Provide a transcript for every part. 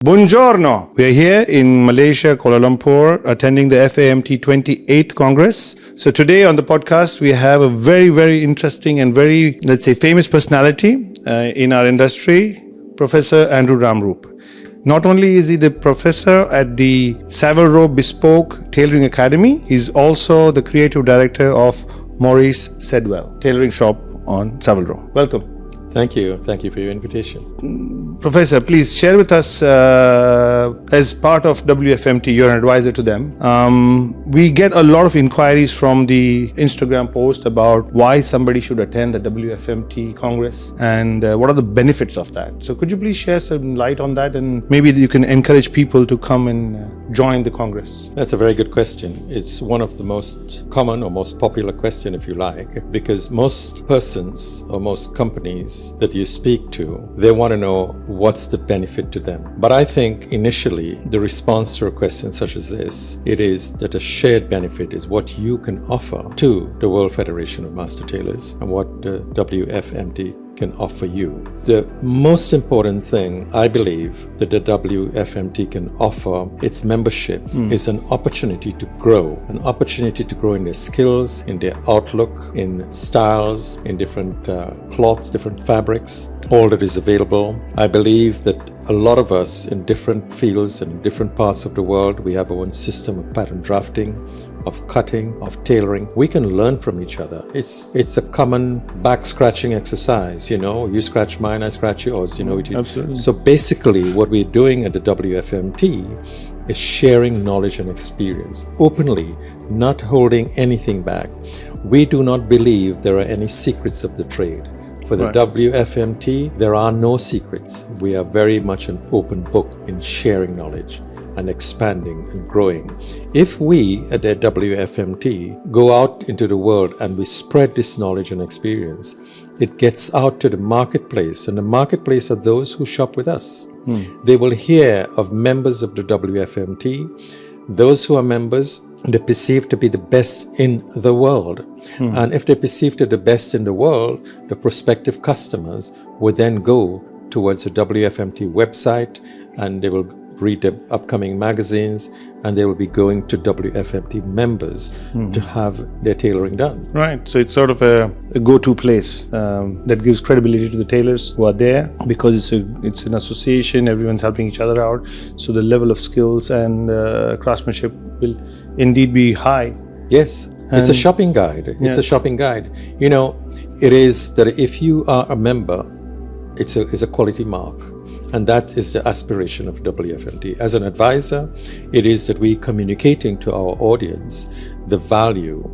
Buongiorno. We are here in Malaysia, Kuala Lumpur, attending the FAMT 28th Congress. So today on the podcast, we have a very, very interesting and very, let's say, famous personality in our industry, Professor Andrew Ramroop. Not only is he the professor at the Savile Row Bespoke Tailoring Academy, he's also the creative director of Maurice Sedwell Tailoring Shop on Savile Row. Welcome. Thank you. Thank you for your invitation. Professor, please share with us, as part of WFMT, you're an advisor to them. We get a lot of inquiries from the Instagram post about why somebody should attend the WFMT Congress and what are the benefits of that. So could you please share some light on that, and maybe you can encourage people to come and join the Congress? That's a very good question. It's one of the most common or most popular question, if you like, because most persons or most companies that you speak to, they want to know what's the benefit to them. But I think initially the response to a question such as this, it is that a shared benefit is what you can offer to the World Federation of Master Tailors and what the WFMT can offer you. The most important thing, I believe, that the WFMT can offer its membership is an opportunity to grow in their skills, in their outlook, in styles, in different cloths, different fabrics, all that is available. I believe that a lot of us in different fields and different parts of the world, we have our own system of pattern drafting, of cutting, of tailoring. We can learn from each other. It's a common back scratching exercise, you scratch mine, I scratch yours, Absolutely. So basically what we're doing at the WFMT is sharing knowledge and experience openly, not holding anything back. We do not believe there are any secrets of the trade. For the WFMT, there are no secrets. We are very much an open book in sharing knowledge and expanding and growing. If we at the WFMT go out into the world and we spread this knowledge and experience, it gets out to the marketplace, and the marketplace are those who shop with us. They will hear of members of the WFMT. Those who are members, they perceive to be the best in the world. And if they perceive to be the best in the world, the prospective customers will then go towards the WFMT website, and they will read the upcoming magazines, and they will be going to WFMT members to have their tailoring done. Right. So it's sort of a go-to place that gives credibility to the tailors who are there, because it's an association, everyone's helping each other out. So the level of skills and craftsmanship will indeed be high. Yes. It's a shopping guide. It's a shopping guide. It is that if you are a member, it's a quality mark. And that is the aspiration of WFMT. As an advisor, it is that we communicating to our audience the value,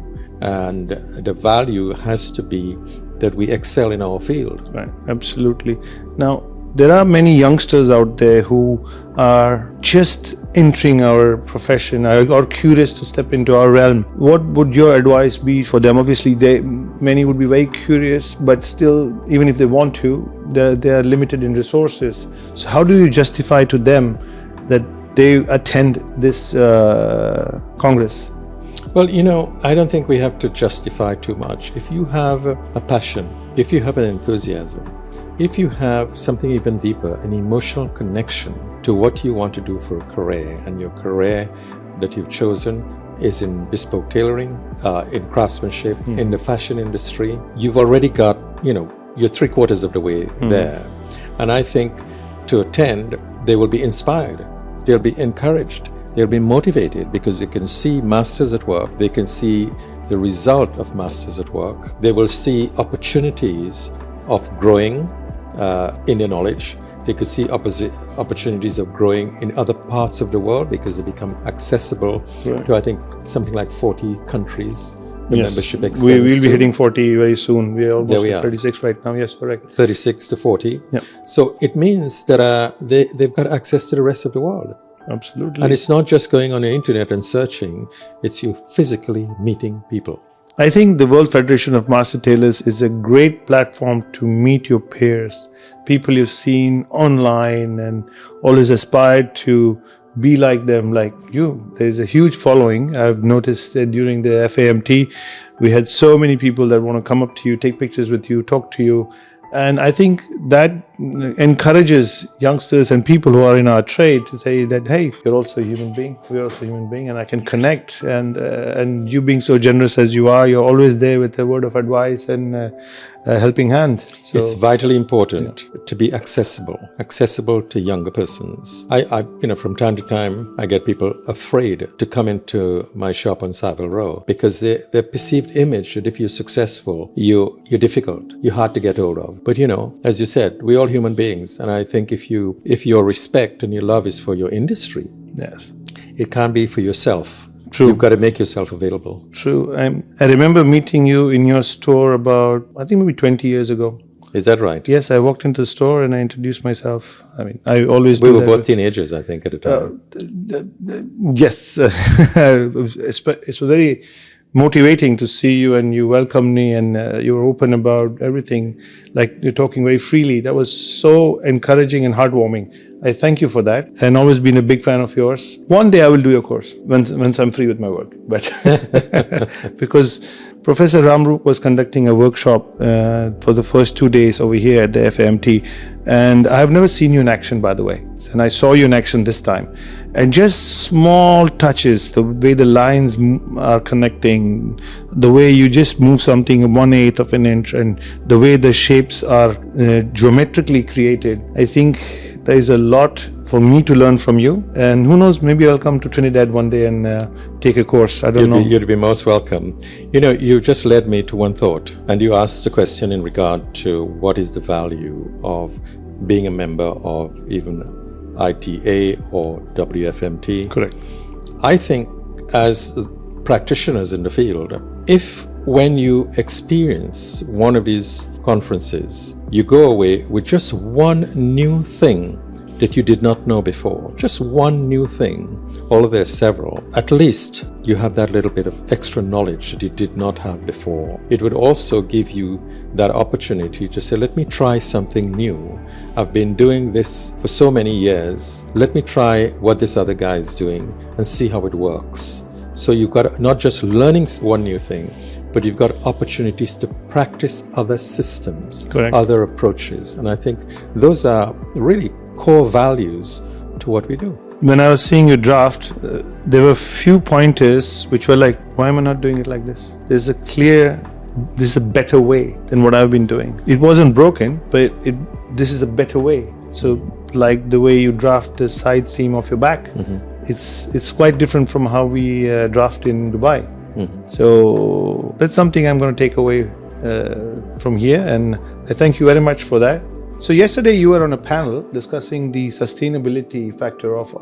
and the value has to be that we excel in our field. Right, absolutely. Now, there are many youngsters out there who are just entering our profession or curious to step into our realm. What would your advice be for them? Obviously, many would be very curious, but still, even if they want to, they are limited in resources. So how do you justify to them that they attend this Congress? Well, I don't think we have to justify too much. If you have a passion, if you have an enthusiasm, if you have something even deeper, an emotional connection to what you want to do for a career, and your career that you've chosen is in bespoke tailoring, in craftsmanship, in the fashion industry, you've already got, you're 3/4 of the way there. And I think to attend, they will be inspired, they'll be encouraged, they'll be motivated, because they can see masters at work, they can see the result of masters at work, they will see opportunities of growing in their knowledge. They could see opportunities of growing in other parts of the world, because they become accessible to, I think, something like 40 countries. The membership extends. We will be hitting 40 very soon. We are almost at 36 right now. Yes, correct. 36 to 40. Yeah. So it means that they've got access to the rest of the world. Absolutely. And it's not just going on the internet and searching, it's you physically meeting people. I think the World Federation of Master Tailors is a great platform to meet your peers, people you've seen online and always aspired to be like them, like you. There's a huge following. I've noticed that during the FAMT, we had so many people that want to come up to you, take pictures with you, talk to you. And I think that encourages youngsters and people who are in our trade to say that, hey, you're also a human being. We're also a human being, and I can connect. And you being so generous as you are, you're always there with a word of advice and a helping hand. So it's vitally important to be accessible to younger persons. I from time to time, I get people afraid to come into my shop on Savile Row because their perceived image that if you're successful, you're difficult, you're hard to get hold of. But as you said, we're all human beings, and I think if your respect and your love is for your industry, yes, it can't be for yourself. True. You've got to make yourself available. True. I remember meeting you in your store about, I think maybe 20 years ago. Is that right? Yes, I walked into the store and I introduced myself. I mean, I always We do were that both with- teenagers, I think, at the time. Yes, it's very motivating to see you, and you welcomed me, and you were open about everything. Like, you're talking very freely. That was so encouraging and heartwarming. I thank you for that, and always been a big fan of yours. One day I will do your course once I'm free with my work, but because Professor Ramroop was conducting a workshop for the first 2 days over here at the FAMT, and I've never seen you in action, by the way. And I saw you in action this time, and just small touches, the way the lines are connecting, the way you just move something 1/8 of an inch, and the way the shapes are geometrically created. I think there is a lot for me to learn from you, and who knows, maybe I'll come to Trinidad one day and take a course. I don't know. You'd be most welcome. You just led me to one thought, and you asked a question in regard to what is the value of being a member of even ITA or WFMT. Correct. I think as practitioners in the field, if when you experience one of these conferences, you go away with just one new thing that you did not know before, just one new thing, although there are several, at least you have that little bit of extra knowledge that you did not have before. It would also give you that opportunity to say, let me try something new. I've been doing this for so many years. Let me try what this other guy is doing and see how it works. So you've got not just learning one new thing, but you've got opportunities to practice other systems, Correct. other approaches. And I think those are really core values to what we do. When I was seeing your draft, there were few pointers which were like, why am I not doing it like this? There's a better way than what I've been doing. It wasn't broken, but this is a better way. So like the way you draft the side seam of your back, it's quite different from how we draft in Dubai. So that's something I'm going to take away from here, and I thank you very much for that. So yesterday you were on a panel discussing the sustainability factor of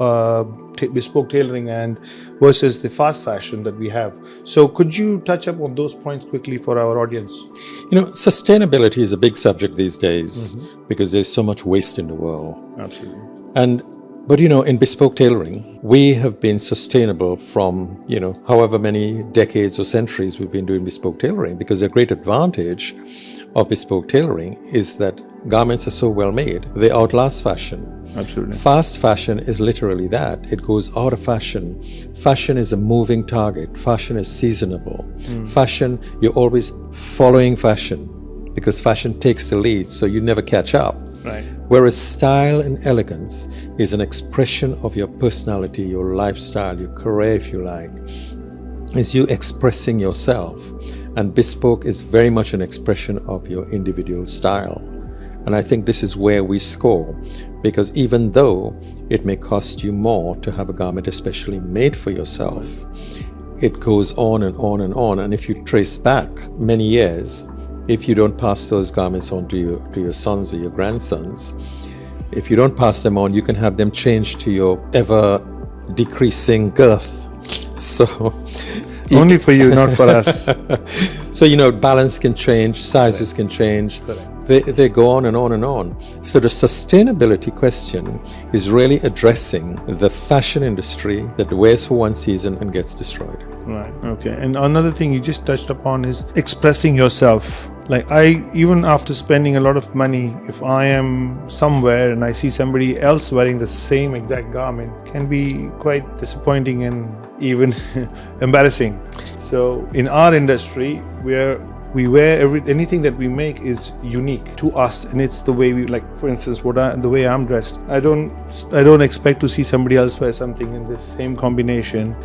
bespoke tailoring and versus the fast fashion that we have. So could you touch up on those points quickly for our audience? Sustainability is a big subject these days because there's so much waste in the world. Absolutely. But in bespoke tailoring, we have been sustainable from, however many decades or centuries we've been doing bespoke tailoring, because a great advantage of bespoke tailoring is that garments are so well made, they outlast fashion. Absolutely. Fast fashion is literally that. It goes out of fashion. Fashion is a moving target. Fashion is seasonable. Fashion, you're always following fashion because fashion takes the lead, so you never catch up. Right. Whereas style and elegance is an expression of your personality, your lifestyle, your career, if you like. Is you expressing yourself. And bespoke is very much an expression of your individual style. And I think this is where we score, because even though it may cost you more to have a garment especially made for yourself, it goes on and on and on. And if you trace back many years, if you don't pass those garments on to your sons or your grandsons, if you don't pass them on, you can have them changed to your ever decreasing girth. So Only for you, not for us. So, balance can change, sizes can change. They go on and on and on. So the sustainability question is really addressing the fashion industry that wears for one season and gets destroyed. Right. Okay. And another thing you just touched upon is expressing yourself. Like even after spending a lot of money, if I am somewhere and I see somebody else wearing the same exact garment, can be quite disappointing and even embarrassing. So in our industry, we are we wear anything that we make is unique to us, and it's the way we like. For instance, the way I'm dressed, I don't expect to see somebody else wear something in this same combination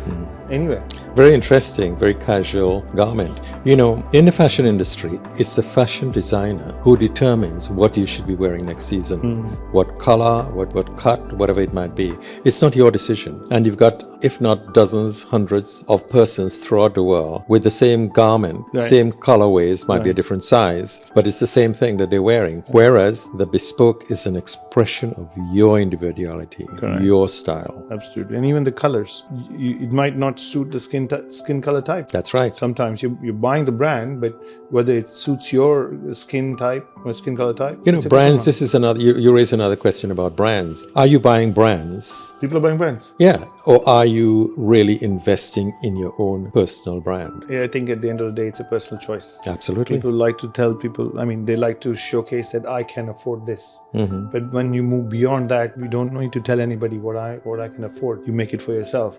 anywhere. Very interesting, very casual garment. You know, in the fashion industry, it's the fashion designer who determines what you should be wearing next season, what color, what cut, whatever it might be. It's not your decision. And you've got, if not dozens, hundreds of persons throughout the world with the same garment, same colorways, might be a different size, but it's the same thing that they're wearing. Whereas the bespoke is an expression of your individuality, your style. Absolutely. And even the colors, it might not suit the skin color type. That's right. Sometimes you're buying the brand, but whether it suits your skin type or skin color type. You know, brands, this is another, you raise another question about brands. Are you buying brands? People are buying brands. Yeah. Or are you really investing in your own personal brand? Yeah, I think at the end of the day, it's a personal choice. Absolutely. People like to tell people, they like to showcase that I can afford this. But when you move beyond that, we don't need to tell anybody what I can afford. You make it for yourself.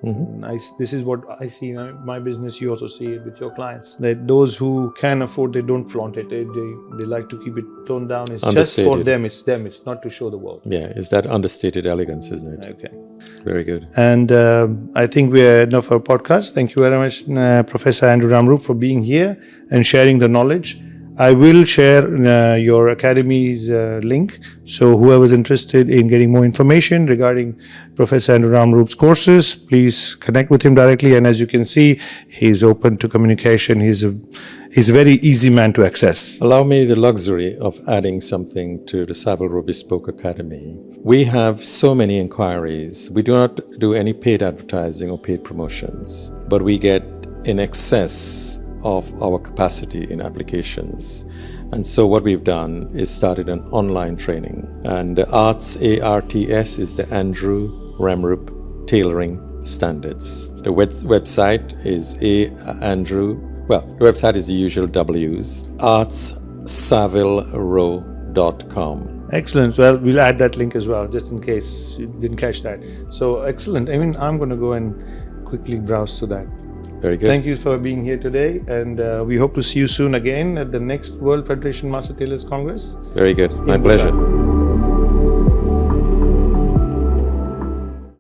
This is what I see in my business. You also see it with your clients. That those who can afford, they don't flaunt it. They like to keep it toned down. It's just for them. It's them. It's not to show the world. Yeah, it's that understated elegance, isn't it? Okay. Very good. And I think we're at enough of our podcast. Thank you very much, Professor Andrew Ramroop, for being here and sharing the knowledge. I will share your academy's link. So whoever's interested in getting more information regarding Professor Andrew Ramroop's courses, please connect with him directly. And as you can see, he's open to communication. He's a very easy man to access. Allow me the luxury of adding something to the Savile Row Bespoke Academy. We have so many inquiries. We do not do any paid advertising or paid promotions, but we get in excess of our capacity in applications. And so what we've done is started an online training. And the ARTS, ARTS, is the Andrew Ramroop Tailoring Standards. The website is the website is the usual W's, artsavilerow.com. Excellent. Well, we'll add that link as well, just in case you didn't catch that. So excellent. I'm going to go and quickly browse to that. Very good. Thank you for being here today, and we hope to see you soon again at the next World Federation Master Tailors Congress. Very good. My pleasure.